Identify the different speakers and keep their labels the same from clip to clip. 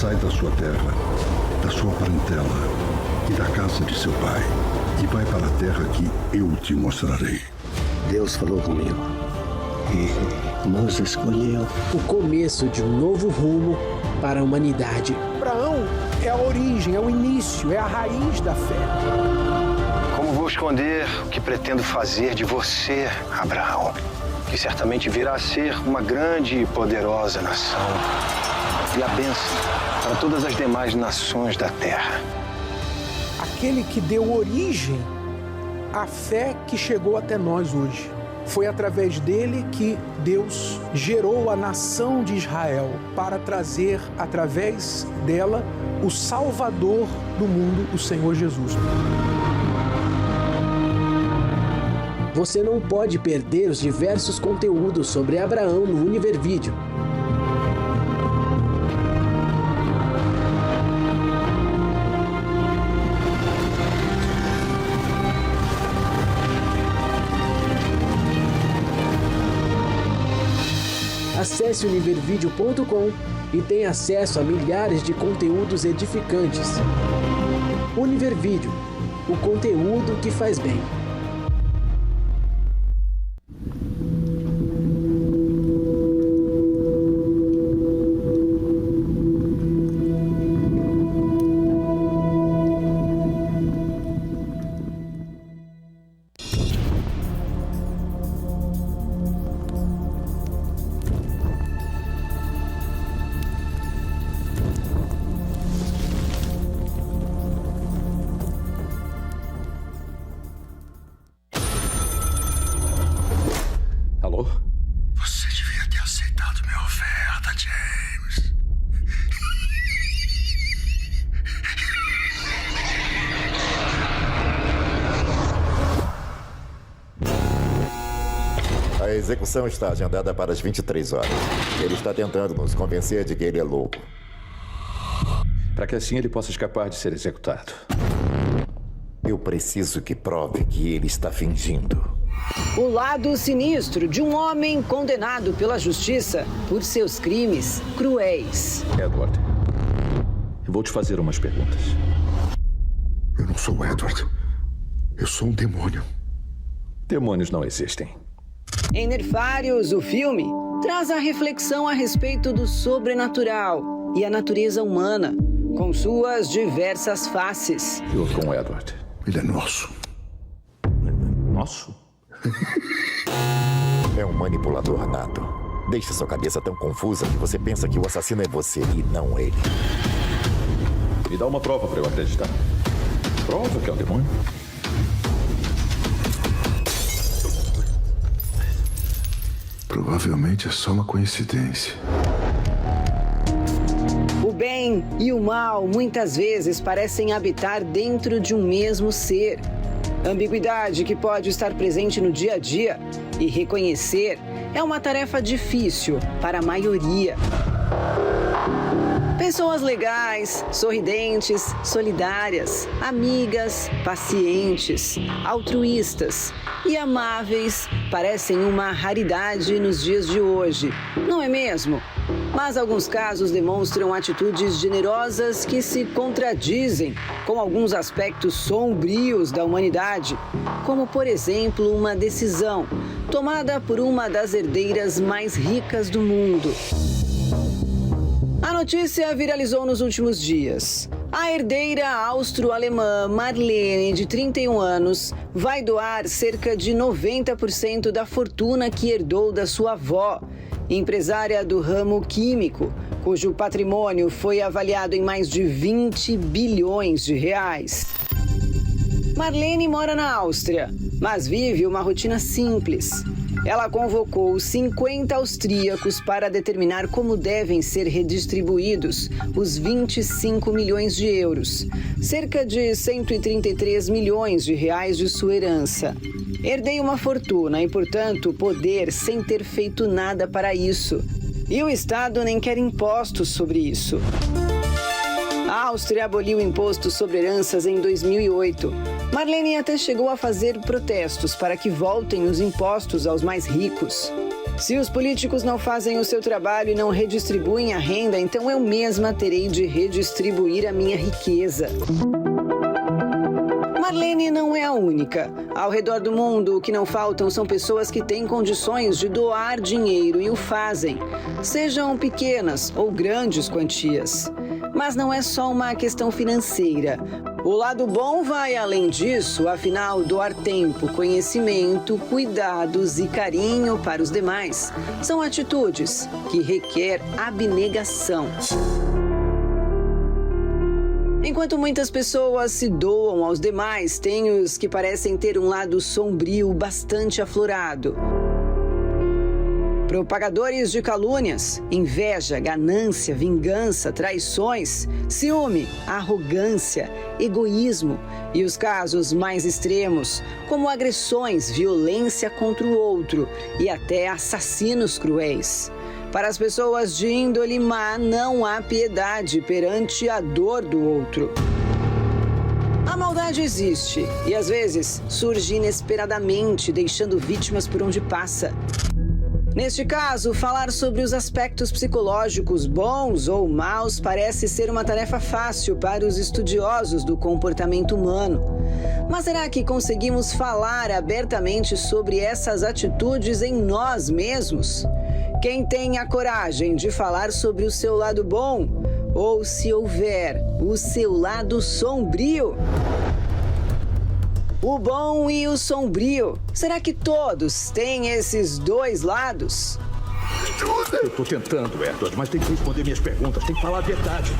Speaker 1: sai da sua terra, da sua parentela e da casa de seu pai, e vai para a terra que eu te mostrarei.
Speaker 2: Deus falou comigo e nos escolheu.
Speaker 3: O começo de um novo rumo para a humanidade.
Speaker 4: Abraão é a origem, é o início, é a raiz da fé.
Speaker 5: Como vou esconder o que pretendo fazer de você, Abraão, que certamente virá a ser uma grande e poderosa nação e a bênção para todas as demais nações da terra.
Speaker 4: Aquele que deu origem à fé que chegou até nós hoje. Foi através dele que Deus gerou a nação de Israel para trazer, através dela, o Salvador do mundo, o Senhor Jesus.
Speaker 3: Você não pode perder os diversos conteúdos sobre Abraão no Univer Vídeo. Acesse univervideo.com e tenha acesso a milhares de conteúdos edificantes. Univer Vídeo, o conteúdo que faz bem.
Speaker 6: Alô?
Speaker 1: Você devia ter aceitado minha oferta, James.
Speaker 7: A execução está agendada para as 23 horas. Ele está tentando nos convencer de que ele é louco.
Speaker 6: Para que assim ele possa escapar de ser executado.
Speaker 7: Eu preciso que prove que ele está fingindo.
Speaker 8: O lado sinistro de um homem condenado pela justiça por seus crimes cruéis.
Speaker 6: Edward, eu vou te fazer umas perguntas.
Speaker 1: Eu não sou o Edward. Eu sou um demônio.
Speaker 6: Demônios não existem.
Speaker 8: Em Nerfários, o filme traz a reflexão a respeito do sobrenatural e a natureza humana, com suas diversas faces.
Speaker 6: E houve com o Edward?
Speaker 1: Ele é nosso.
Speaker 6: Nosso?
Speaker 7: É um manipulador nato. Deixa sua cabeça tão confusa que você pensa que o assassino é você e não ele.
Speaker 6: Me dá uma prova para eu acreditar. Prova que é um demônio?
Speaker 1: Provavelmente é só uma coincidência.
Speaker 8: O bem e o mal muitas vezes parecem habitar dentro de um mesmo ser. Ambiguidade que pode estar presente no dia a dia e reconhecer é uma tarefa difícil para a maioria. Pessoas legais, sorridentes, solidárias, amigas, pacientes, altruístas e amáveis parecem uma raridade nos dias de hoje, não é mesmo? Mas alguns casos demonstram atitudes generosas que se contradizem com alguns aspectos sombrios da humanidade, como, por exemplo, uma decisão tomada por uma das herdeiras mais ricas do mundo. A notícia viralizou nos últimos dias. A herdeira austro-alemã Marlene, de 31 anos, vai doar cerca de 90% da fortuna que herdou da sua avó, empresária do ramo químico, cujo patrimônio foi avaliado em mais de 20 bilhões de reais. Marlene mora na Áustria, mas vive uma rotina simples. Ela convocou 50 austríacos para determinar como devem ser redistribuídos os 25 milhões de euros, cerca de 133 milhões de reais de sua herança. Herdei uma fortuna e, portanto, poder sem ter feito nada para isso. E o Estado nem quer impostos sobre isso. A Áustria aboliu o imposto sobre heranças em 2008. Marlene até chegou a fazer protestos para que voltem os impostos aos mais ricos. Se os políticos não fazem o seu trabalho e não redistribuem a renda, então eu mesma terei de redistribuir a minha riqueza. Marlene não é a única. Ao redor do mundo, o que não faltam são pessoas que têm condições de doar dinheiro e o fazem, sejam pequenas ou grandes quantias. Mas não é só uma questão financeira. O lado bom vai além disso, afinal, doar tempo, conhecimento, cuidados e carinho para os demais são atitudes que requer abnegação. Enquanto muitas pessoas se doam aos demais, tem os que parecem ter um lado sombrio bastante aflorado. Propagadores de calúnias, inveja, ganância, vingança, traições, ciúme, arrogância, egoísmo e os casos mais extremos, como agressões, violência contra o outro e até assassinos cruéis. Para as pessoas de índole má, não há piedade perante a dor do outro. A maldade existe e, às vezes, surge inesperadamente, deixando vítimas por onde passa. Neste caso, falar sobre os aspectos psicológicos bons ou maus parece ser uma tarefa fácil para os estudiosos do comportamento humano. Mas será que conseguimos falar abertamente sobre essas atitudes em nós mesmos? Quem tem a coragem de falar sobre o seu lado bom, ou se houver o seu lado sombrio? O bom e o sombrio. Será que todos têm esses dois lados?
Speaker 9: Eu tô tentando, Edward, mas tem que responder minhas perguntas, tem que falar a verdade.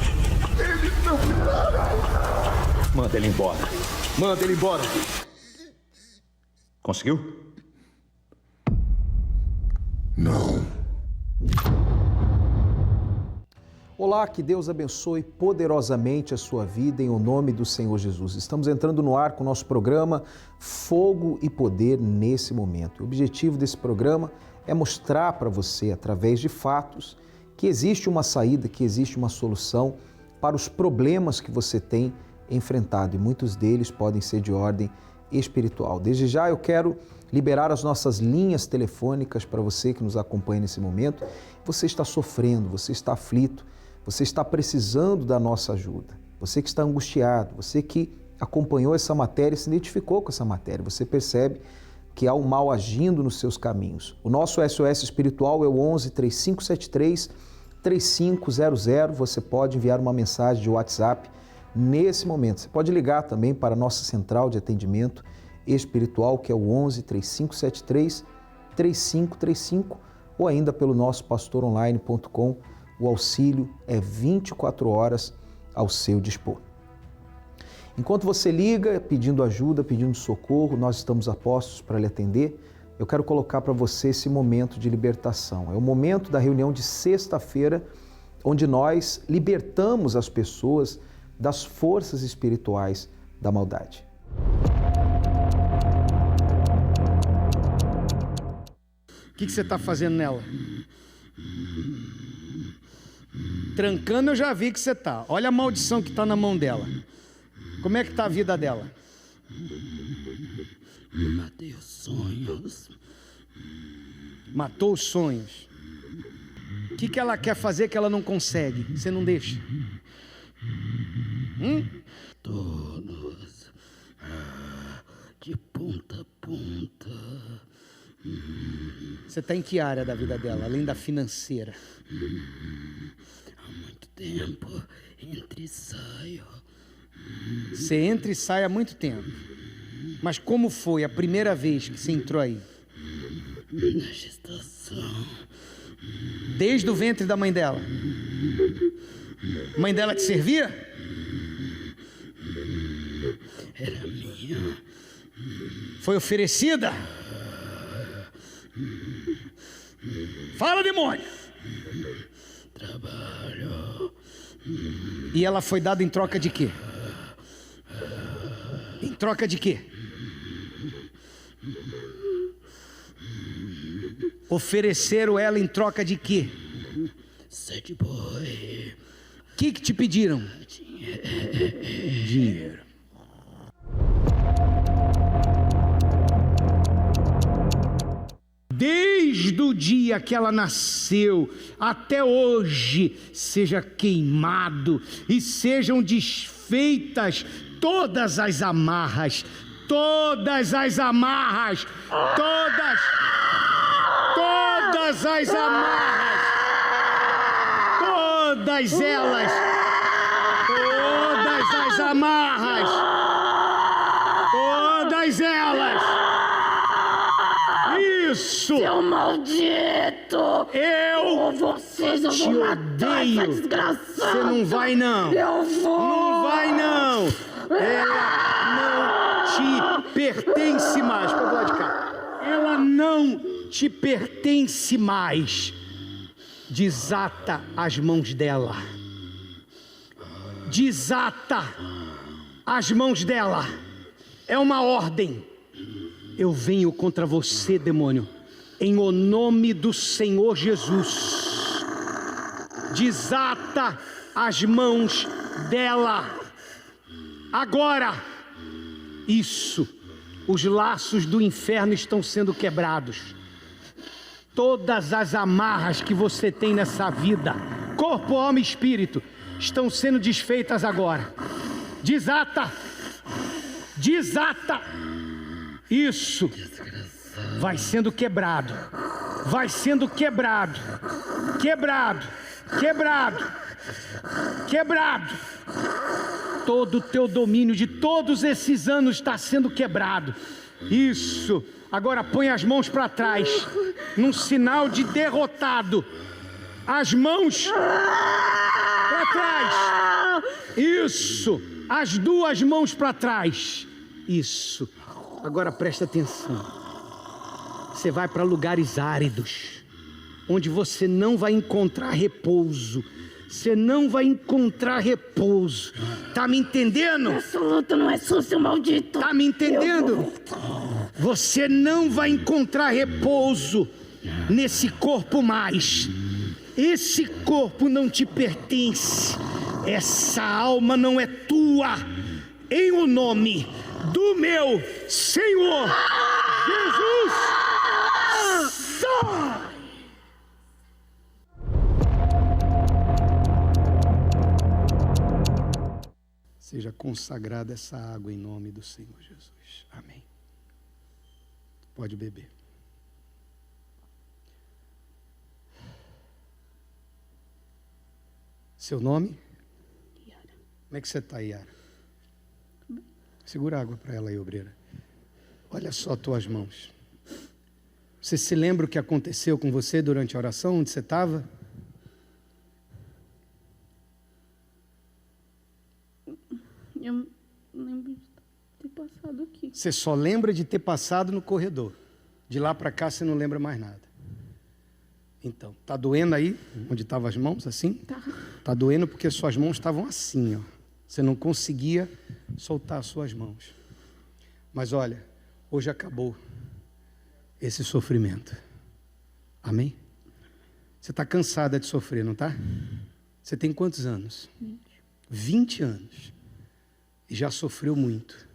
Speaker 9: Ele não para. Manda ele embora. Manda ele embora. Conseguiu?
Speaker 1: Não.
Speaker 4: Olá, que Deus abençoe poderosamente a sua vida em o nome do Senhor Jesus. Estamos entrando no ar com o nosso programa Fogo e Poder nesse momento. O objetivo desse programa é mostrar para você, através de fatos, que existe uma saída, que existe uma solução para os problemas que você tem enfrentado e muitos deles podem ser de ordem espiritual. Desde já eu quero liberar as nossas linhas telefônicas para você que nos acompanha nesse momento. Você está sofrendo, você está aflito, você está precisando da nossa ajuda. Você que está angustiado, você que acompanhou essa matéria, se identificou com essa matéria, você percebe que há um mal agindo nos seus caminhos. O nosso SOS espiritual é o 11 3573 3500. Você pode enviar uma mensagem de WhatsApp nesse momento. Você pode ligar também para a nossa central de atendimento espiritual, que é o 11 3573 3535, ou ainda pelo nosso pastoronline.com. O auxílio é 24 horas ao seu dispor. Enquanto você liga pedindo ajuda, pedindo socorro, nós estamos a postos para lhe atender. Eu quero colocar para você esse momento de libertação. É o momento da reunião de sexta-feira, onde nós libertamos as pessoas das forças espirituais da maldade.
Speaker 10: O que você está fazendo nela? Trancando eu já vi que você está. Olha a maldição que está na mão dela. Como é que está a vida dela?
Speaker 11: Matei os sonhos.
Speaker 10: Matou os sonhos. O que ela quer fazer que ela não consegue? Você não deixa?
Speaker 11: Todos. De ponta a ponta.
Speaker 10: Você está em que área da vida dela, além da financeira?
Speaker 11: Há muito tempo entre e saio.
Speaker 10: Você entra e sai há muito tempo. Mas como foi a primeira vez que você entrou aí?
Speaker 11: Na gestação.
Speaker 10: Desde o ventre da mãe dela? Mãe dela te servia?
Speaker 11: Era minha.
Speaker 10: Foi oferecida? Fala, demônio!
Speaker 11: Trabalho.
Speaker 10: E ela foi dada em troca de quê? Em troca de quê? Ofereceram ela em troca de quê?
Speaker 11: Sad boy.
Speaker 10: O que te pediram?
Speaker 11: Dinheiro.
Speaker 10: Desde desde o dia que ela nasceu até hoje, seja queimado e sejam desfeitas todas as amarras, todas as amarras, todas as amarras, todas elas, todas as amarras, todas elas. Isso!
Speaker 11: Seu maldito!
Speaker 10: Eu
Speaker 11: Vocês, eu
Speaker 10: te
Speaker 11: vou matar essa
Speaker 10: odeio!
Speaker 11: desgraçada!
Speaker 10: Você não vai não!
Speaker 11: Eu vou!
Speaker 10: Não vai não! Ela não te pertence mais! Pode lá de cá! Ela não te pertence mais! Desata as mãos dela! Desata as mãos dela! É uma ordem! Eu venho contra você, demônio, em o nome do Senhor Jesus. Desata as mãos dela. Agora, isso, os laços do inferno estão sendo quebrados. Todas as amarras que você tem nessa vida, corpo, alma e espírito, estão sendo desfeitas agora. Desata. Desata. Isso vai sendo quebrado, vai sendo quebrado, quebrado, quebrado, quebrado. Todo o teu domínio de todos esses anos está sendo quebrado. Isso. Agora põe as mãos para trás, num sinal de derrotado. As mãos para trás. Isso. As duas mãos para trás. Isso. Agora presta atenção. Você vai para lugares áridos, onde você não vai encontrar repouso. Você não vai encontrar repouso. Tá me entendendo?
Speaker 11: Essa luta não é sua, seu maldito.
Speaker 10: Tá me entendendo? Você não vai encontrar repouso nesse corpo mais. Esse corpo não te pertence. Essa alma não é tua. Em o nome do meu Senhor Jesus, sai! Seja consagrada essa água em nome do Senhor Jesus. Amém. Pode beber. Seu nome?
Speaker 11: Yara.
Speaker 10: Como é que você está, Yara? Segura água para ela aí, obreira. Olha só tuas mãos. Você se lembra o que aconteceu com você durante a oração, onde você estava?
Speaker 11: Eu lembro de ter passado aqui.
Speaker 10: Você só lembra de ter passado no corredor. De lá para cá você não lembra mais nada. Então, tá doendo aí, onde estavam as mãos, assim?
Speaker 11: Tá.
Speaker 10: Tá doendo porque suas mãos estavam assim, ó. Você não conseguia soltar as suas mãos. Mas olha, hoje acabou esse sofrimento. Amém? Você está cansada de sofrer, não está? Você tem quantos anos? 20 anos. E já sofreu muito.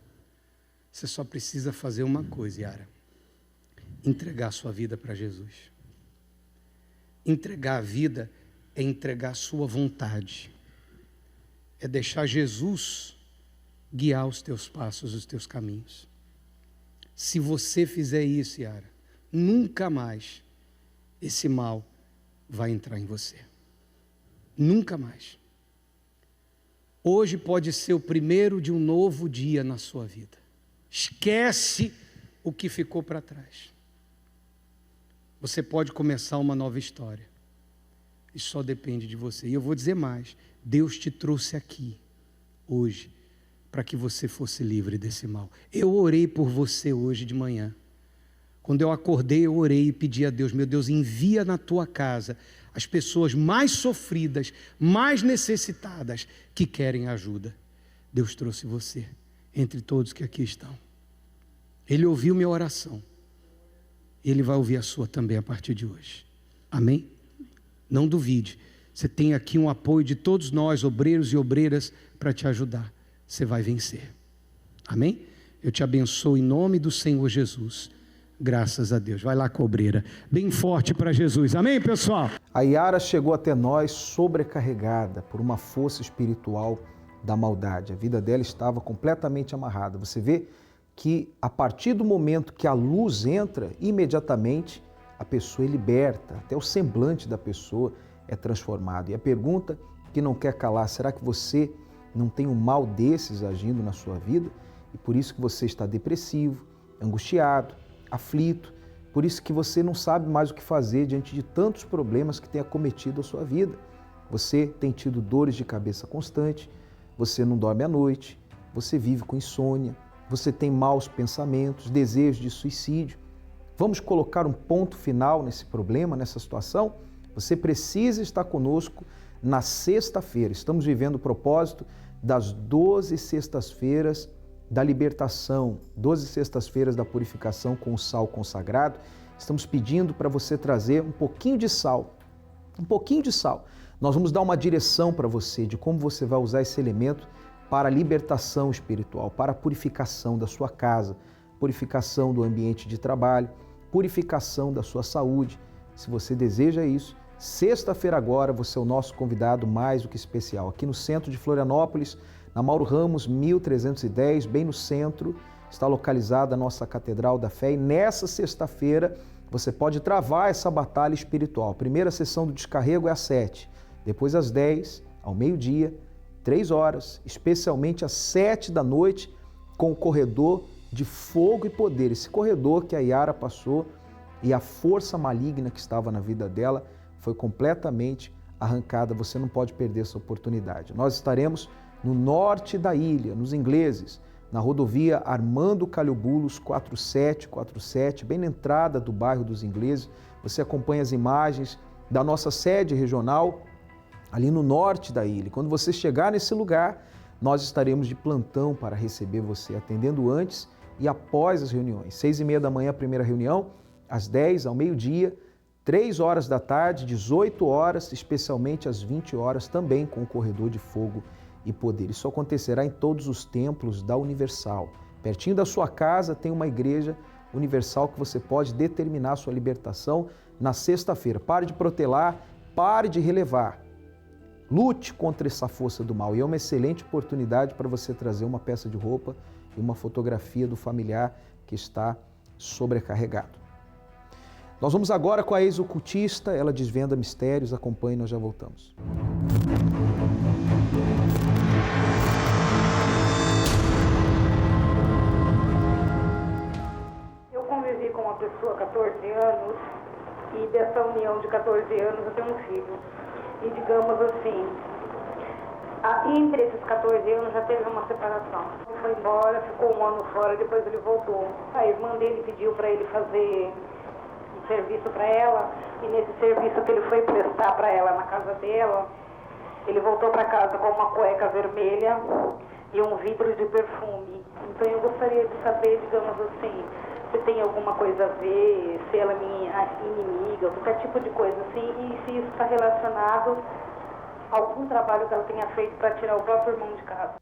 Speaker 10: Você só precisa fazer uma coisa, Yara. Entregar a sua vida para Jesus. Entregar a vida é entregar a sua vontade. É deixar Jesus guiar os teus passos, os teus caminhos. Se você fizer isso, Yara, nunca mais esse mal vai entrar em você. Nunca mais. Hoje pode ser o primeiro de um novo dia na sua vida. Esquece o que ficou para trás. Você pode começar uma nova história. Isso só depende de você. E eu vou dizer mais. Deus te trouxe aqui, hoje, para que você fosse livre desse mal. Eu orei por você hoje de manhã. Quando eu acordei, eu orei e pedi a Deus, meu Deus, envia na tua casa as pessoas mais sofridas, mais necessitadas, que querem ajuda. Deus trouxe você, entre todos que aqui estão. Ele ouviu minha oração. Ele vai ouvir a sua também a partir de hoje. Amém? Não duvide. Você tem aqui um apoio de todos nós, obreiros e obreiras, para te ajudar. Você vai vencer. Amém? Eu te abençoo em nome do Senhor Jesus. Graças a Deus. Vai lá, cobreira. Bem forte para Jesus. Amém, pessoal?
Speaker 4: A Yara chegou até nós sobrecarregada por uma força espiritual da maldade. A vida dela estava completamente amarrada. Você vê que a partir do momento que a luz entra, imediatamente a pessoa é liberta, até o semblante da pessoa é transformado. E a pergunta que não quer calar, será que você não tem um mal desses agindo na sua vida? E por isso que você está depressivo, angustiado, aflito, por isso que você não sabe mais o que fazer diante de tantos problemas que tem acometido a sua vida. Você tem tido dores de cabeça constante, você não dorme à noite, você vive com insônia, você tem maus pensamentos, desejos de suicídio. Vamos colocar um ponto final nesse problema, nessa situação? Você precisa estar conosco na sexta-feira. Estamos vivendo o propósito das 12 sextas-feiras da libertação, 12 sextas-feiras da purificação com o sal consagrado. Estamos pedindo para você trazer um pouquinho de sal, Nós vamos dar uma direção para você de como você vai usar esse elemento para a libertação espiritual, para a purificação da sua casa, purificação do ambiente de trabalho, purificação da sua saúde. Se você deseja isso, sexta-feira agora você é o nosso convidado mais do que especial. Aqui no centro de Florianópolis, na Mauro Ramos, 1310, bem no centro, está localizada a nossa Catedral da Fé. E nessa sexta-feira você pode travar essa batalha espiritual. A primeira sessão do descarrego é às 7, depois às 10, ao meio-dia, 3 horas, especialmente às 7 da noite, com o corredor de fogo e poder. Esse corredor que a Yara passou e a força maligna que estava na vida dela foi completamente arrancada. Você não pode perder essa oportunidade. Nós estaremos no norte da ilha, nos ingleses, na rodovia Armando Calhobulos 4747, bem na entrada do bairro dos ingleses. Você acompanha as imagens da nossa sede regional ali no norte da ilha. Quando você chegar nesse lugar, nós estaremos de plantão para receber você, atendendo antes e após as reuniões. 6h30 da manhã, a primeira reunião, às 10, ao meio-dia, 3 horas da tarde, 18 horas, especialmente às 20 horas, também com o corredor de fogo e poder. Isso acontecerá em todos os templos da Universal. Pertinho da sua casa tem uma igreja universal que você pode determinar a sua libertação na sexta-feira. Pare de protelar, pare de relevar. Lute contra essa força do mal. E é uma excelente oportunidade para você trazer uma peça de roupa e uma fotografia do familiar que está sobrecarregado. Nós vamos agora com a ex-ocultista, ela desvenda mistérios. Acompanhe, nós já voltamos.
Speaker 12: Eu convivi com uma pessoa há 14 anos e dessa união de 14 anos eu tenho um filho. E digamos assim, entre esses 14 anos já teve uma separação. Ele foi embora, ficou 1 ano fora, depois ele voltou. A irmã dele pediu para ele fazer um serviço para ela, e nesse serviço que ele foi prestar para ela na casa dela, ele voltou para casa com uma cueca vermelha e um vidro de perfume. Então eu gostaria de saber, digamos assim, se tem alguma coisa a ver, se ela é minha inimiga, qualquer tipo de coisa assim, e se isso está relacionado a algum trabalho que ela tenha feito para tirar o próprio irmão de casa.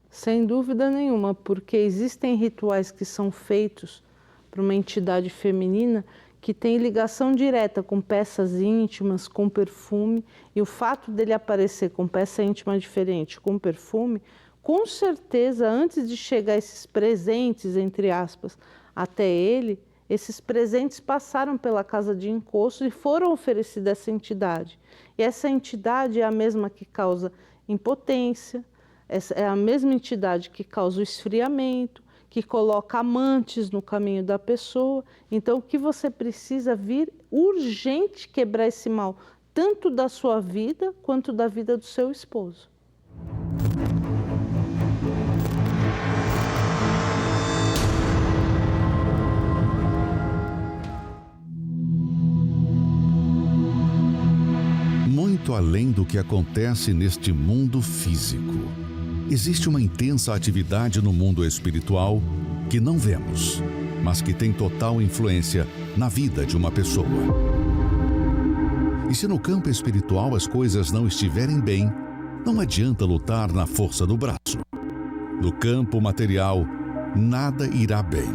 Speaker 13: Sem dúvida nenhuma, porque existem rituais que são feitos para uma entidade feminina que tem ligação direta com peças íntimas, com perfume, e o fato dele aparecer com peça íntima diferente, com perfume, com certeza, antes de chegar esses presentes, entre aspas, até ele, esses presentes passaram pela casa de encosto e foram oferecidos a essa entidade. E essa entidade é a mesma que causa impotência, é a mesma entidade que causa o esfriamento, que coloca amantes no caminho da pessoa. Então, o que você precisa vir urgente quebrar esse mal, tanto da sua vida quanto da vida do seu esposo.
Speaker 14: Muito além do que acontece neste mundo físico, existe uma intensa atividade no mundo espiritual que não vemos, mas que tem total influência na vida de uma pessoa. E se no campo espiritual as coisas não estiverem bem, não adianta lutar na força do braço. No campo material, nada irá bem.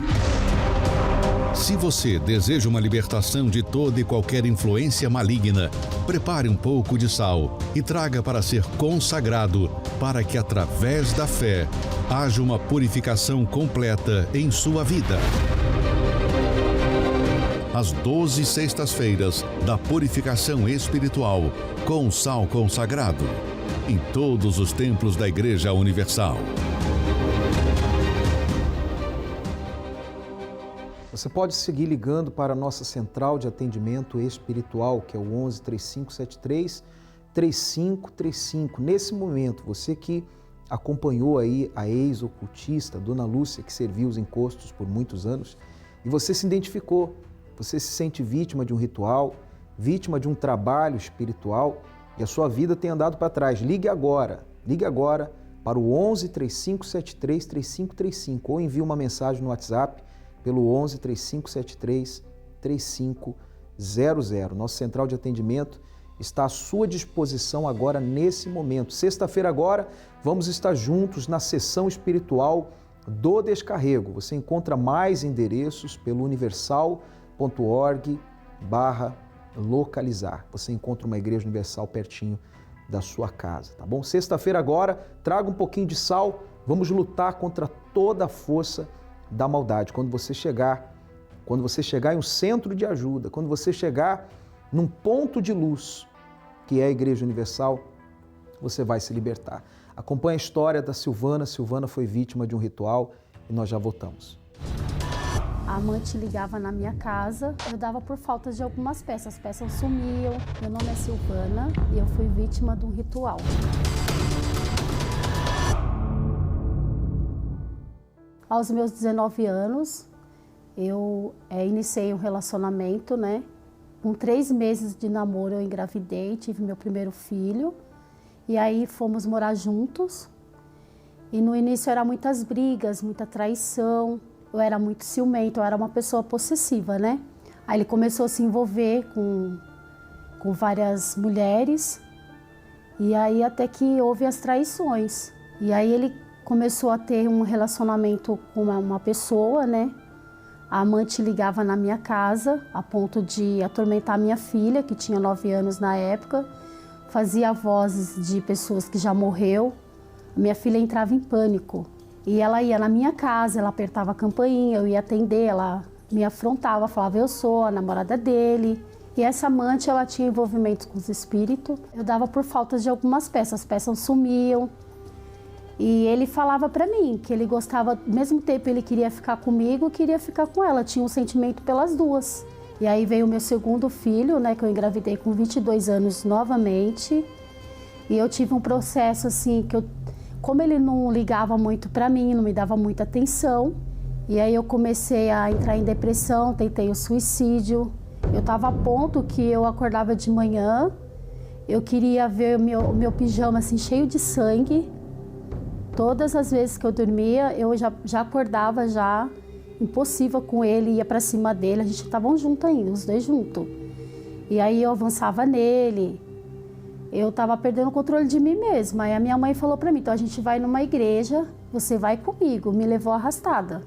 Speaker 14: Se você deseja uma libertação de toda e qualquer influência maligna, prepare um pouco de sal e traga para ser consagrado, para que através da fé haja uma purificação completa em sua vida. Às 12 sextas-feiras da purificação espiritual com sal consagrado, em todos os templos da Igreja Universal.
Speaker 15: Você pode seguir ligando para a nossa central de atendimento espiritual, que é o 11 3573 3535. Nesse momento, você que acompanhou aí a ex-ocultista, Dona Lúcia, que serviu os encostos por muitos anos, e você se identificou, você se sente vítima de um ritual, vítima de um trabalho espiritual, e a sua vida tem andado para trás. Ligue agora para o 11 3573 3535 ou envie uma mensagem no WhatsApp pelo 11 3573 3500. Nossa central de atendimento está à sua disposição agora, nesse momento. Sexta-feira agora, vamos estar juntos na sessão espiritual do Descarrego. Você encontra mais endereços pelo universal.org/localizar. Você encontra uma igreja universal pertinho da sua casa, tá bom? Sexta-feira agora, traga um pouquinho de sal, vamos lutar contra toda a força da maldade. Quando você chegar em um centro de ajuda, quando você chegar num ponto de luz, que é a Igreja Universal, você vai se libertar. Acompanhe a história da Silvana. Silvana foi vítima de um ritual e nós já voltamos.
Speaker 16: A amante ligava na minha casa, eu dava por falta de algumas peças, as peças sumiam. Meu nome é Silvana e eu fui vítima de um ritual. Aos meus 19 anos, eu iniciei um relacionamento, né? Com 3 meses de namoro eu engravidei, tive meu primeiro filho. E aí fomos morar juntos. E no início era muitas brigas, muita traição. Eu era muito ciumenta, eu era uma pessoa possessiva, né? Aí ele começou a se envolver com várias mulheres. E aí até que houve as traições. E aí ele começou a ter um relacionamento com uma pessoa, né? A amante ligava na minha casa, a ponto de atormentar minha filha, que tinha 9 anos na época. Fazia vozes de pessoas que já morreu. Minha filha entrava em pânico. E ela ia na minha casa, ela apertava a campainha, eu ia atender, ela me afrontava, falava, eu sou a namorada dele. E essa amante, ela tinha envolvimento com os espíritos. Eu dava por falta de algumas peças, as peças sumiam. E ele falava pra mim que ele gostava, ao mesmo tempo ele queria ficar comigo, queria ficar com ela, tinha um sentimento pelas duas. E aí veio o meu segundo filho, né, que eu engravidei com 22 anos novamente. E eu tive um processo assim, como ele não ligava muito pra mim, não me dava muita atenção, e aí eu comecei a entrar em depressão, tentei o suicídio. Eu estava a ponto que eu acordava de manhã, eu queria ver o meu pijama assim, cheio de sangue. Todas as vezes que eu dormia, eu já acordava já impossível com ele, ia para cima dele, a gente estavam juntos ainda, os dois juntos. E aí eu avançava nele, eu estava perdendo o controle de mim mesma. Aí a minha mãe falou para mim, então a gente vai numa igreja, você vai comigo, me levou arrastada.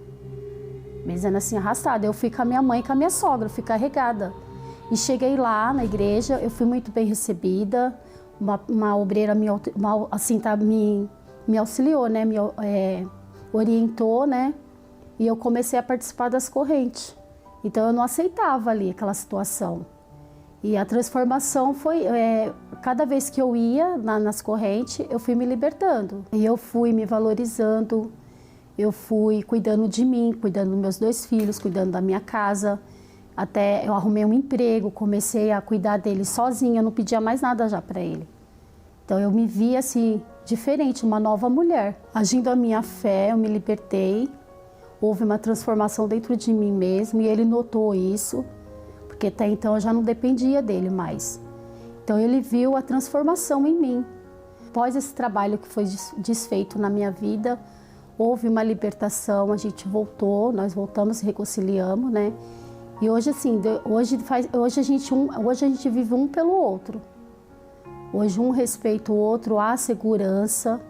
Speaker 16: Me dizendo assim, arrastada, eu fui com a minha mãe e com a minha sogra, eu fui carregada. E cheguei lá na igreja, eu fui muito bem recebida, uma obreira me auxiliou, né, me orientou, né, e eu comecei a participar das correntes. Então eu não aceitava ali aquela situação. E a transformação foi, cada vez que eu ia nas correntes, eu fui me libertando. E eu fui me valorizando, eu fui cuidando de mim, cuidando dos meus 2 filhos, cuidando da minha casa. Até eu arrumei um emprego, comecei a cuidar dele sozinha, não pedia mais nada já para ele. Então eu me via assim, diferente, uma nova mulher. Agindo a minha fé, eu me libertei, houve uma transformação dentro de mim mesmo e ele notou isso, porque até então eu já não dependia dele mais. Então ele viu a transformação em mim. Após esse trabalho que foi desfeito na minha vida, houve uma libertação, a gente voltou, nós voltamos, reconciliamos, né? E hoje assim, hoje a gente vive um pelo outro. Hoje um respeita o outro, há segurança,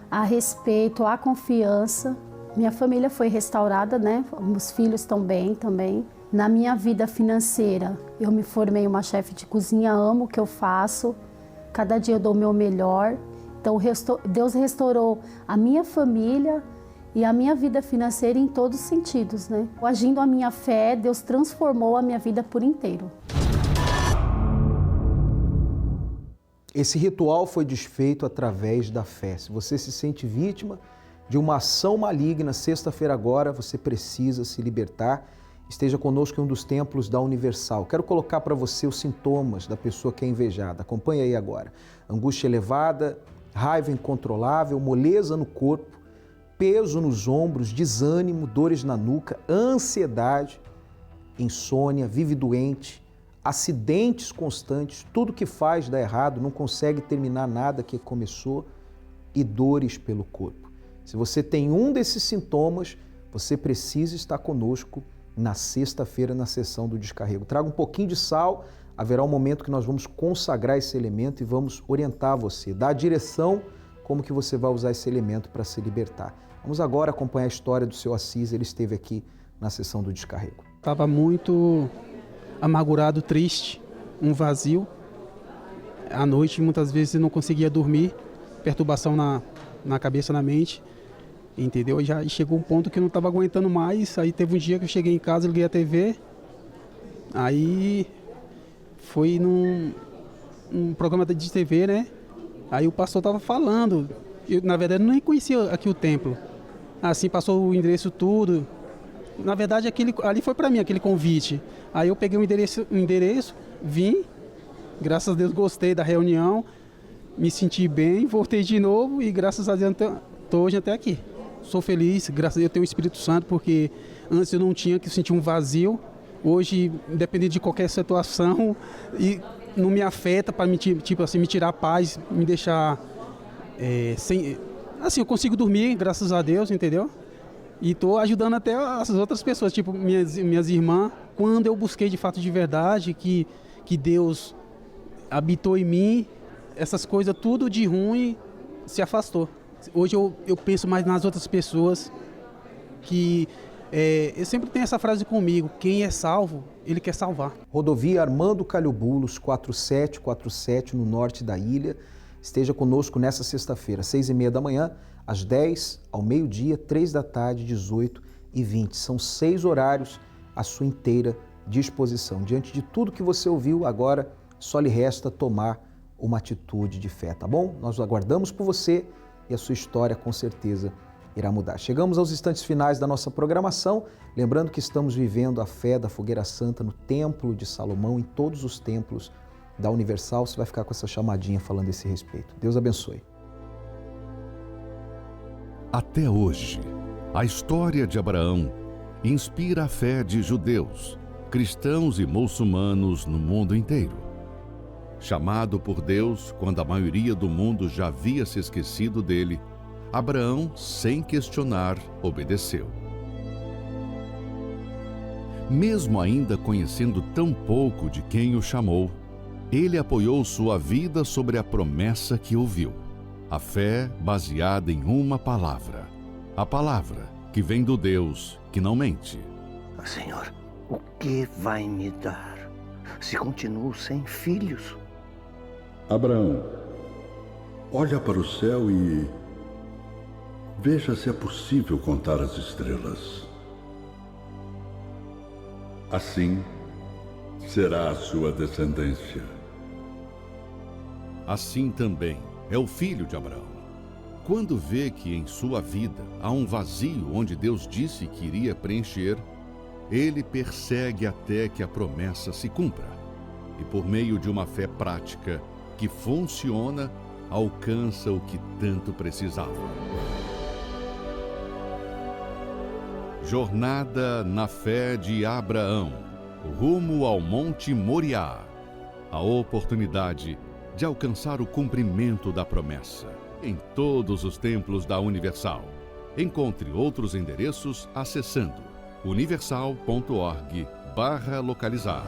Speaker 16: há respeito, há confiança. Minha família foi restaurada, né? Os filhos estão bem também. Na minha vida financeira, eu me formei uma chefe de cozinha, amo o que eu faço, cada dia eu dou o meu melhor. Então Deus restaurou a minha família e a minha vida financeira em todos os sentidos, né? Agindo a minha fé, Deus transformou a minha vida por inteiro.
Speaker 15: Esse ritual foi desfeito através da fé. Se você se sente vítima de uma ação maligna, sexta-feira agora você precisa se libertar. Esteja conosco em um dos templos da Universal. Quero colocar para você os sintomas da pessoa que é invejada. Acompanhe aí agora. Angústia elevada, raiva incontrolável, moleza no corpo, peso nos ombros, desânimo, dores na nuca, ansiedade, insônia, vive doente, acidentes constantes, tudo que faz dá errado, não consegue terminar nada que começou e dores pelo corpo. Se você tem um desses sintomas, você precisa estar conosco na sexta-feira na sessão do descarrego. Traga um pouquinho de sal, haverá um momento que nós vamos consagrar esse elemento e vamos orientar você, dar a direção como que você vai usar esse elemento para se libertar. Vamos agora acompanhar a história do seu Assis, ele esteve aqui na sessão do descarrego.
Speaker 17: Estava muito amargurado, triste, um vazio. À noite, muitas vezes, eu não conseguia dormir, perturbação na cabeça, na mente. Entendeu? E já chegou um ponto que eu não estava aguentando mais. Aí teve um dia que eu cheguei em casa, liguei a TV. Aí foi num programa de TV, né? Aí o pastor estava falando. Eu, na verdade, nem conhecia aqui o templo. Assim, passou o endereço tudo. Na verdade, ali foi para mim aquele convite. Aí eu peguei o endereço, vim. Graças a Deus gostei da reunião. Me senti bem, voltei de novo e graças a Deus estou hoje até aqui. Sou feliz, graças a Deus eu tenho o Espírito Santo, porque antes eu não tinha, que sentir um vazio. Hoje, independente de qualquer situação, e não me afeta para me tirar a paz, me deixar sem... Assim, eu consigo dormir, graças a Deus, entendeu? E estou ajudando até as outras pessoas, tipo minhas irmãs. Quando eu busquei de fato de verdade que Deus habitou em mim, essas coisas, tudo de ruim se afastou. Hoje eu penso mais nas outras pessoas, que eu sempre tenho essa frase comigo: quem é salvo, ele quer salvar.
Speaker 15: Rodovia Armando Calhobulos, 4747, no norte da ilha. Esteja conosco nessa sexta-feira, 6h30 da manhã, às 10, ao meio-dia, 3 da tarde, 18 e 20. São 6 horários à sua inteira disposição. Diante de tudo que você ouviu, agora só lhe resta tomar uma atitude de fé, tá bom? Nós aguardamos por você e a sua história com certeza irá mudar. Chegamos aos instantes finais da nossa programação, lembrando que estamos vivendo a fé da Fogueira Santa no Templo de Salomão, em todos os templos da Universal. Você vai ficar com essa chamadinha falando a esse respeito. Deus abençoe.
Speaker 14: Até hoje, a história de Abraão inspira a fé de judeus, cristãos e muçulmanos no mundo inteiro. Chamado por Deus quando a maioria do mundo já havia se esquecido dele, Abraão, sem questionar, obedeceu. Mesmo ainda conhecendo tão pouco de quem o chamou, ele apoiou sua vida sobre a promessa que ouviu. A fé baseada em uma palavra. A palavra que vem do Deus que não mente.
Speaker 2: Senhor, o que vai me dar se continuo sem filhos?
Speaker 1: Abraão, olha para o céu e veja se é possível contar as estrelas. Assim será a sua descendência.
Speaker 14: Assim também é o filho de Abraão. Quando vê que em sua vida há um vazio onde Deus disse que iria preencher, ele persegue até que a promessa se cumpra. E por meio de uma fé prática que funciona, alcança o que tanto precisava. Jornada na fé de Abraão, rumo ao Monte Moriá. A oportunidade de alcançar o cumprimento da promessa em todos os templos da Universal. Encontre outros endereços acessando universal.org/localizar.